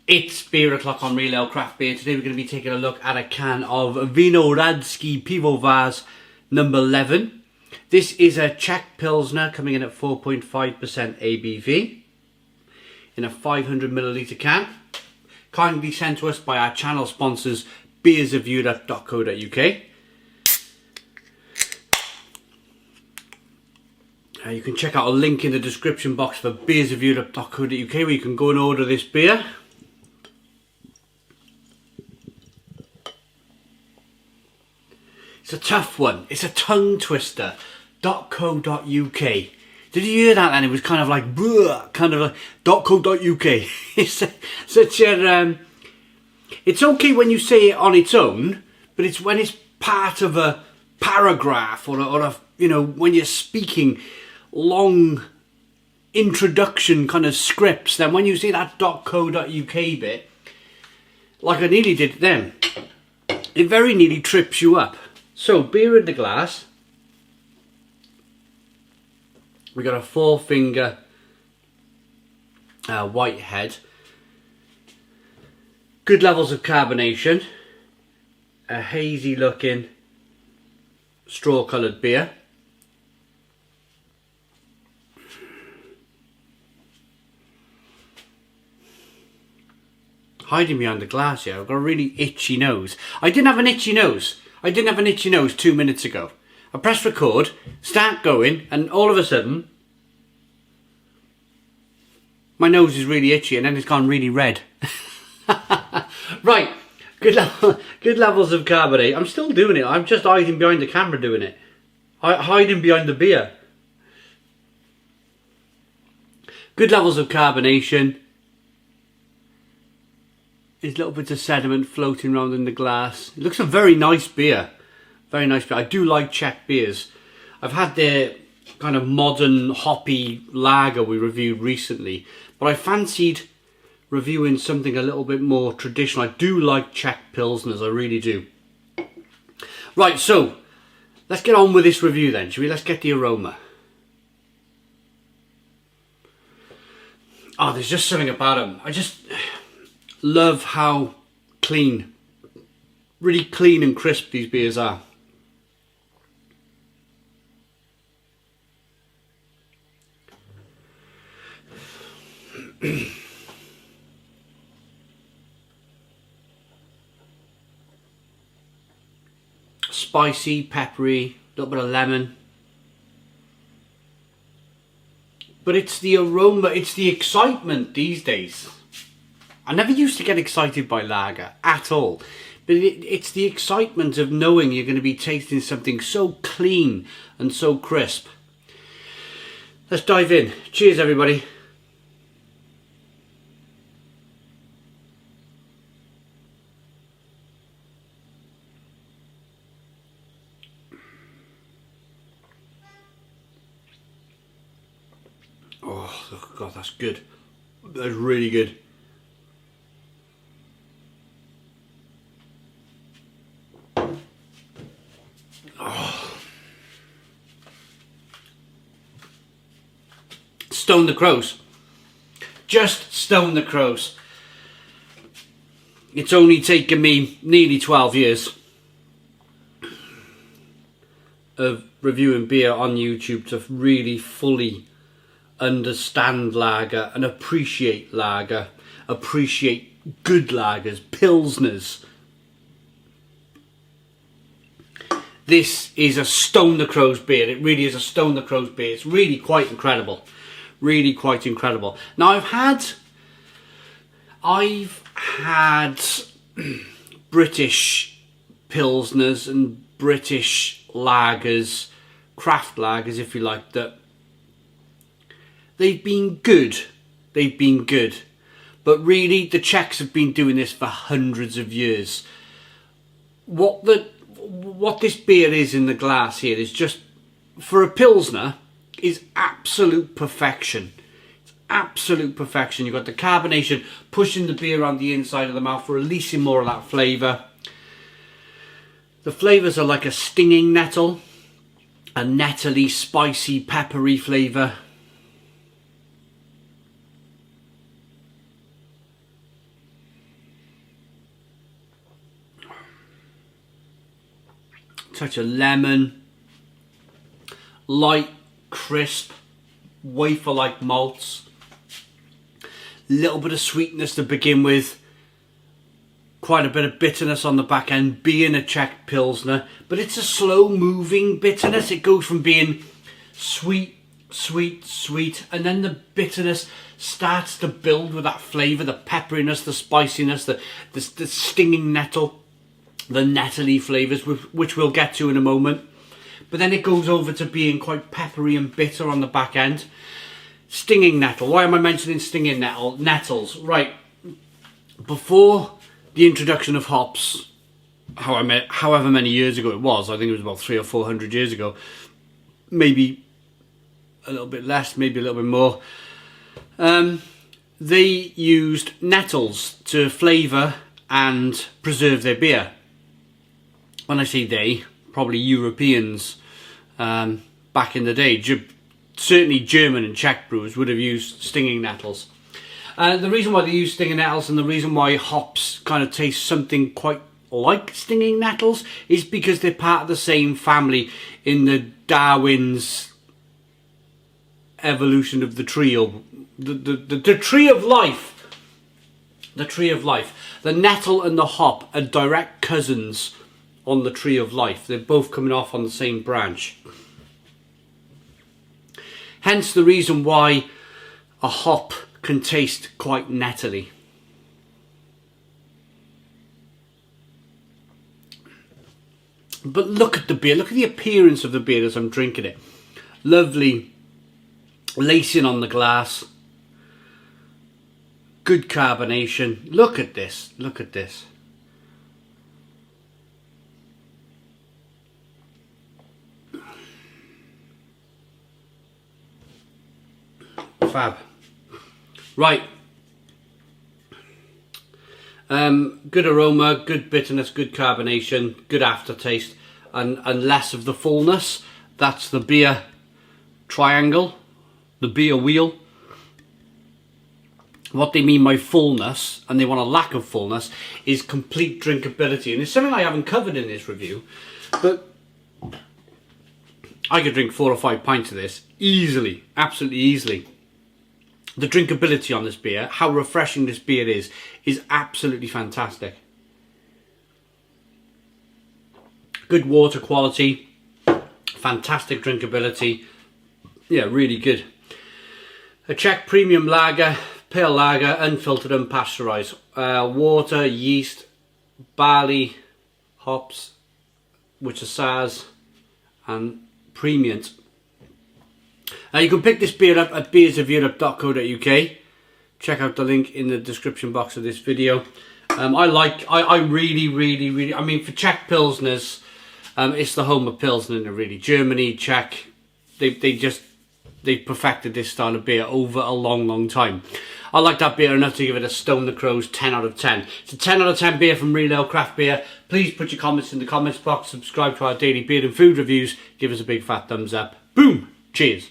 It's Beer O'Clock on Real Ale Craft Beer. Today we're going to be taking a look at a can of Vinohradsky Pivovar number 11. This is a Czech Pilsner coming in at 4.5% ABV in a 500ml can. Kindly sent to us by our channel sponsors beersofeurope.co.uk. You can check out a link in the description box for beersofeurope.co.uk where you can go and order this beer. It's a tough one. It's a tongue twister. .co.uk. Did you hear that then? It was kind of like kind of like .co.uk. It's such a it's okay when you say it on its own, but it's when it's part of a paragraph or a you know, when you're speaking long introduction kind of scripts, then when you say that .co.uk bit, like I nearly did then, it very nearly trips you up. So, beer in the glass. We got a 4-finger white head. Good levels of carbonation. A hazy looking straw coloured beer. Hiding behind the glass here, I've got a really itchy nose. I didn't have an itchy nose. 2 minutes ago. I press record, start going, and all of a sudden, my nose is really itchy, and then it's gone really red. Right, good levels of carbonate. I'm still doing it. I'm just hiding behind the camera doing it. Hiding behind the beer. Good levels of carbonation. There's little bits of sediment floating around in the glass. It looks a very nice beer. Very nice beer. I do like Czech beers. I've had their kind of modern hoppy lager we reviewed recently, but I fancied reviewing something a little bit more traditional. I do like Czech Pilsners, I really do. Right, so let's get on with this review then, shall we? Let's get the aroma. Oh, there's just something about them. I just love how clean, really clean and crisp these beers are. Spicy, peppery, a little bit of lemon. But it's the aroma, it's the excitement these days. I never used to get excited by lager at all, but it's the excitement of knowing you're going to be tasting something so clean and so crisp. Let's dive in. Cheers, everybody. Oh, God, that's good. That's really good. Stone the crows. Just stone the crows. It's only taken me nearly 12 years of reviewing beer on YouTube to really fully understand lager and appreciate lager, appreciate good lagers, pilsners. This is a stone the crows beer. It really is a stone the crows beer. It's really quite incredible. Really quite incredible. Now I've had British pilsners and British lagers, craft lagers if you like, that they've been good. They've been good. But really the Czechs have been doing this for hundreds of years. What this beer is in the glass here is just, for a pilsner, is absolute perfection. It's absolute perfection. You've got the carbonation pushing the beer on the inside of the mouth, releasing more of that flavour. The flavours are like a stinging nettle, a nettly, spicy, peppery flavour. touch of lemon, light, crisp, wafer-like malts, little bit of sweetness to begin with, quite a bit of bitterness on the back end, being a Czech Pilsner, but it's a slow moving bitterness. It goes from being sweet, sweet, sweet, and then the bitterness starts to build with that flavour, the pepperiness, the spiciness, the stinging nettle, the nettly flavours, which we'll get to in a moment. But then it goes over to being quite peppery and bitter on the back end. Stinging nettle. Why am I mentioning stinging nettles? Right, before the introduction of hops, however many years ago it was, I think it was about 300 or 400 years ago, maybe a little bit less, maybe a little bit more, they used nettles to flavour and preserve their beer. When I say they, probably Europeans back in the day, certainly German and Czech brewers would have used stinging nettles. The reason why they use stinging nettles and the reason why hops kind of taste something quite like stinging nettles is because they're part of the same family in the Darwin's evolution of the tree, or the tree of life. The tree of life. The nettle and the hop are direct cousins on the tree of life. They're both coming off on the same branch. Hence the reason why a hop can taste quite nettly. But look at the beer, look at the appearance of the beer as I'm drinking it. Lovely lacing on the glass. Good carbonation. Look at this, look at this. Fab. Right. Good aroma, good bitterness, good carbonation, good aftertaste, and less of the fullness. That's the beer triangle, the beer wheel. What they mean by fullness, and they want a lack of fullness, is complete drinkability. And it's something I haven't covered in this review, but I could drink 4 or 5 pints of this easily, absolutely easily. The drinkability on this beer, how refreshing this beer is absolutely fantastic. Good water quality, fantastic drinkability, yeah, really good. A Czech premium lager, pale lager, unfiltered, unpasteurized. Water, yeast, barley, hops, which are Saaz, and premium. You can pick this beer up at beersofeurope.co.uk. Check out the link in the description box of this video. I really, I mean, for Czech Pilsners, it's the home of Pilsner, really. Germany, Czech, they've perfected this style of beer over a long time. I like that beer enough to give it a Stone the Crows 10 out of 10. It's a 10 out of 10 beer from Real Ale Craft Beer. Please put your comments in the comments box, subscribe to our daily beer and food reviews, give us a big fat thumbs up. Boom! Cheers!